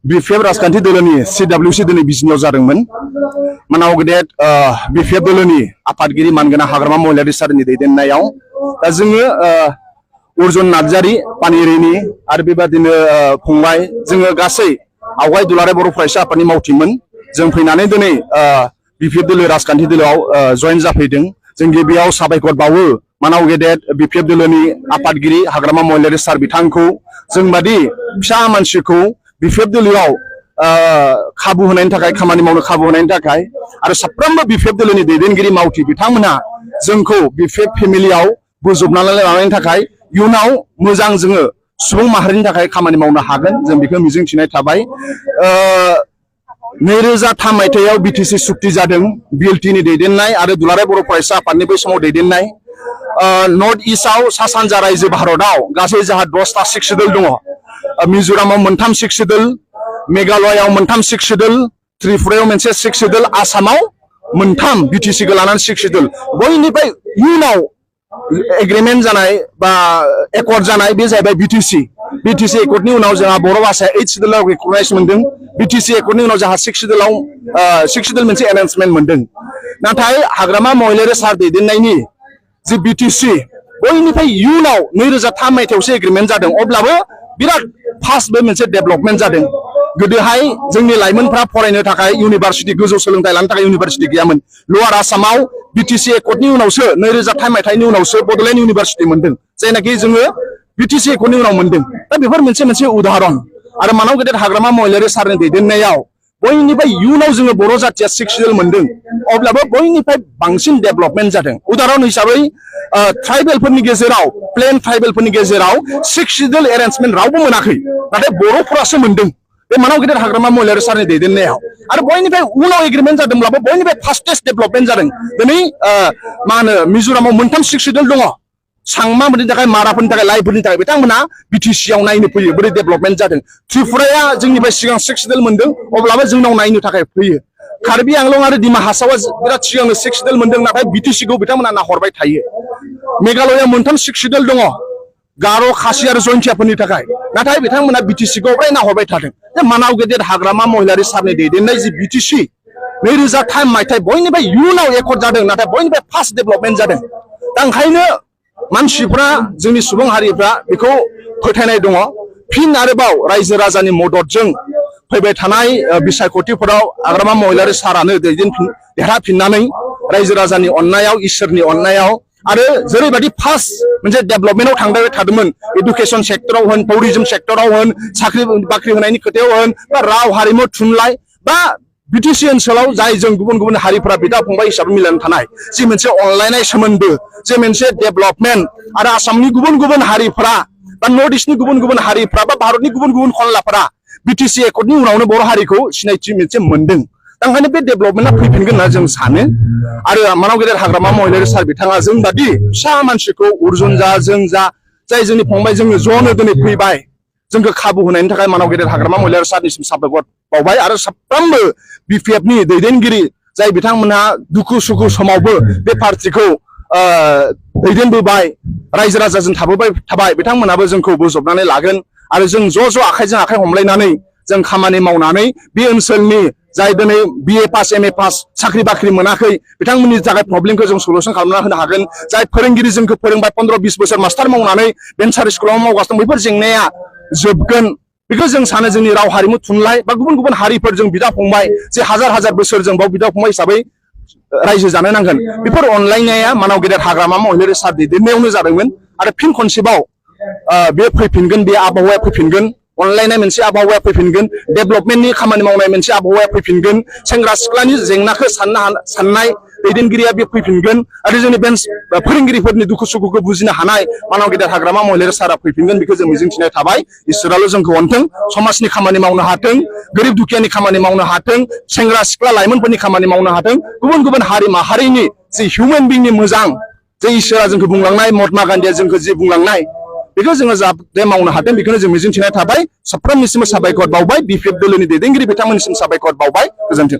BPF राजखान्थि दोलोनि CWC दिनै बिजिनियाव जादोंमोन मानाव गेदेर BPF दोलोनि आफादगिरि मानगोनां हाग्रामा महिलारि सारनि दैदेननायाव दा जोङो अर्जुन नार्जारि पानिरिनि आरो बेबादिनो फंबाय जोङो गासै आवगाय दुलाराय बर' फरायसा आफादनि मावथिमोन जों फैनानै दिनै BPF दोलो राजखान्थि दोलोआव जयेन जाफैदों जों गिबियाव साबायखर बावो मानाव गेदेर BPF दोलोनि आफादगिरि हाग्रामा महिलारि सार बिथांखौ जों बादि फिसा मानसिखौ BPF दोलोआव खाबु होनायनि थाखाय खामानि मावनो खाबु होनायनि थाखाय आरो साफ्रोमबो BPF दोलोनि दैदेनगिरि मावथि बिथांमोनहा जोंखौ BPF फेमिलियाव बोजबनानै लानायनि थाखाय इयुनाव मोजां जोङो सुबुं माहारिनि थाखाय खामानि मावनो हागोन जों बेखौ मिजिंथिनाय थाबाय 2003 मायथाइयाव BTC सुक्ति जादों BLT नि दैदेननाय आरो दुलाराय बर' फरायसा आफादनि बै समाव दैदेननाय नर्थ इस्टआव सा सानजा रायजो भारतआव गासै जोंहा 10टा सिख शेड्युल दङ मिजोरामाव मोनथाम सिख शेड्युल मेघालयआव मोनथाम सिख शेड्युल त्रिपुरायाव मोनसे सिख शेड्युल आसामाव मोनथाम BTC खौ लानानै सिख शेड्युल बयनिफ्राय इयुनाव एग्रीमेंट जानाय बा एकर्ड जानाय बे जाहैबाय BTC एकर्डनि उनाव जोंहा बर' भाषाया 8 शेड्युलाव रिकगनाइज मोनदों BTC एकर्डनि उनाव जोंहा 6 शेड्युल मोनसे एनाउन्समेन्ट मोनदों नाथाय हाग्रामा महिलारि सार दैदेननायनि जे BTC बयनिफ्राय इयुनाव 2003 मायथाइयावसो एग्रीमेंट जादों अब्लाबो बिराद फास्ट बे मोनसे डेभलपमेन्ट जादों गोदोहाय जोंनि लाइमोनफ्रा फरायनो थाखाय इउनिभार्सिटि गोजौ सोलोंथाइ लानो थाखाय इउनिभार्सिटि गैयामोन लवार आसामाव BTC एकर्डनि उनावसो 2003 मायथाइनि उनावसो बड'लेण्ड इउनिभार्सिटि मोनदों जायनाखि जोङो BTC एकर्डनि उनाव मोनदों दा बेफोर मोनसे उदाहरन आरो मानाव गेदेर हाग्रामा महिलारि सारनि दैदेननायाव बयनिफ्राय इयुनाव जोङो बर' जातिया 6 शेड्युल मोनदों अब्लाबो बयनिफ्राय बांसिन डेभलपमेन्ट जादों उदाहरन हिसाबै ट्राइबेलफोरनि गेजेराव प्लेन ट्राइबेलफोरनि गेजेराव 6 शेड्युल एरेन्जमेन्ट रावबो मोनाखै नाथाय बर'फोरासो मोनदों बे मानाव गेदेर हाग्रामा महिलारि सारनि दैदेननायाव आरो बयनिफ्राय उनाव एग्रीमेंट जादोंब्लाबो बयनिफ्राय फास्टेस्ट डेभलपमेन्ट जादों दिनै मा होनो मिजोरामाव मोनथाम 6 शेड्युल दङ सांमाफोरनि थाखाय माराफोरनि थाखाय लाइफोरनि थाखाय बिथांमोना BTC आव नायनो फैयो बोरै डेभलपमेन्ट जादों त्रिपुराया जोंनिफ्राय सिगां 6 शेड्युल मोनदों अब्लाबो जोंनाव नायनो थाखाय फैयो कार्बि आंलं आरो दिमा हासावा बिराद सिगांनो 6 शेड्युल मोनदों नाथाय BTC खौ बिथांमोना नाहरबाय थायो मेघालयआव मोनथाम 6 शेड्युल दङ गार' खासि आरो जयन्तियाफोरनि थाखाय नाथाय बिथांमोना BTC खौ अराय नाहरबाय थादों मानाव गेदेर हाग्रामा महिलारि सारनि दैदेननाय जि BTC 2003 मायथाइ बयनिफ्राय इयुनाव एकर्ड जादों नाथाय बयनिफ्राय फास्ट डेभलपमेन्ट जादों दा ओंखायनो मानसिफ्रा जोंनि सुबुं हारिफ्रा बेखौ फोथायनाय दङ फिन आरोबाव रायजो राजानि मददजों फैबाय थानाय बिसायख'थिफोराव हाग्रामा महिलारि सारानो देरहाफिननानै रायजो राजानि अननायाव इसोरनि अननायाव आरो जेरैबायदि फार्स्ट मोनसे डेभलपमेन्टआव थांबाय थादोंमोन एडुकेशन सेक्टराव होन टुरिज्म सेक्टराव होन साख्रि बाख्रि होनायनि खोथायाव होन बा राव हारिमु थुनलाइ बा BTC ओनसोलाव जाय जों गुबुन गुबुन हारिफोरा बिदा फंबाय हिसाबै मिलायनानै थानाय जि मोनसे अनलायनाय सोमोन्दो जे मोनसे डेभलपमेन्ट आरो आसामनि गुबुन गुबुन हारिफोरा बा नर्थ इस्टनि गुबुन गुबुन हारिफोरा बा भारतनि गुबुन गुबुन खनलाफोरा BTC एकर्डनि उनावनो बर' हारिखौ सिनायथि मोनसे मोनदों ओंखायनो बे डेभलपमेन्टआ फैफिनगोन होनना जों सानो आरो मानाव गेदेर हाग्रामा महिलारि सार बिथाङा जों बादि फिसा मानसिखौ अर्जुन जा जों जा जाय जोंनि फंबाय जोङो ज'नो दिनै फैबाय जोंखौ खाबु होनायनि थाखाय मानाव गेदेर हाग्रामा महिलारि सारनिसिम साबायखर बावबाय आरो साफ्रोमबो BPF नि दैदेनगिरि जाय बिथांमोनहा दुखु सुखु समावबो बे पार्टिखौ दैदेनबोबाय रायजो राजाजों थाबाय बिथांमोनाबो जोंखौ बोजबनानै लागोन आरो जों ज' आखाइजों आखाइ हमलायनानै जों खामानि मावनानै बे ओनसोलनि जाय दिनै BA पास MA पास साख्रि बाख्रि मोनाखै बिथांमोननि थाखाय प्रब्लेमखौ जों सलुसन खालामना होनो हागोन जाय फोरोंगिरि जोंखौ फोरोंबाय 15-20 बोसोर मास्टार मावनानै भेन्सार स्कुलाव मावगासिनो बैफोर जेंनाया जोबगोन बेखौ जों सानो जोंनि राव हारिमु थुनलाइ बा गुबुन गुबुन हारिफोरजों बिदा फंबाय जे हाजार बोसोर जों बाव बिदा फंबाय हिसाबै रायजो जानो नांगोन बेफोर अनलायनाया मानाव गेदेर हाग्रामा महिलारि सार दैदेननायावनो जादोंमोन आरो फिन खनसेबाव बे फैफिनगोन बे आबहावाया फैफिनगोन अनलायनाय मोनसे आबहावाया फैफिनगोन डेभलपमेन्टनि खामानि मावनाय मोनसे आबहावाया फैफिनगोन सेंग्रा सिख्लानि जेंनाखौ साननाय दैदेनगिरिया बे फैफिनगोन आरो जोंनि फोरोंगिरिफोरनि दुखु सुखुखौ बुजिनो हानाय मानाव गेदेर हाग्रामा महिलारि सारा फैफिनगोन बेखौ जों मिजिंथिनाय थाबाय इसोराल' जोंखौ अनथों समाजनि खामानि मावनो हाथों गोरिब दुखियानि खामानि मावनो हाथों सेंग्रा सिख्ला लाइमोनफोरनि खामानि मावनो हाथों गुबुन गुबुन हारि माहारिनि जे हिउमेन बिंनि मोजां जे इसोरा जोंखौ बुंलांनाय महात्मा गान्धीया जोंखौ जे बुंलांनाय बेखौ जोङो जाहाथे मावनो हाथों बेखौनो जों मिजिंथिनाय थाबाय साफ्रोमनिसिम साबायखर बावबाय BPF दोलोनि दैदेनगिरि बिथांमोननिसिम साबायखर बावबाय गोजोन्थों।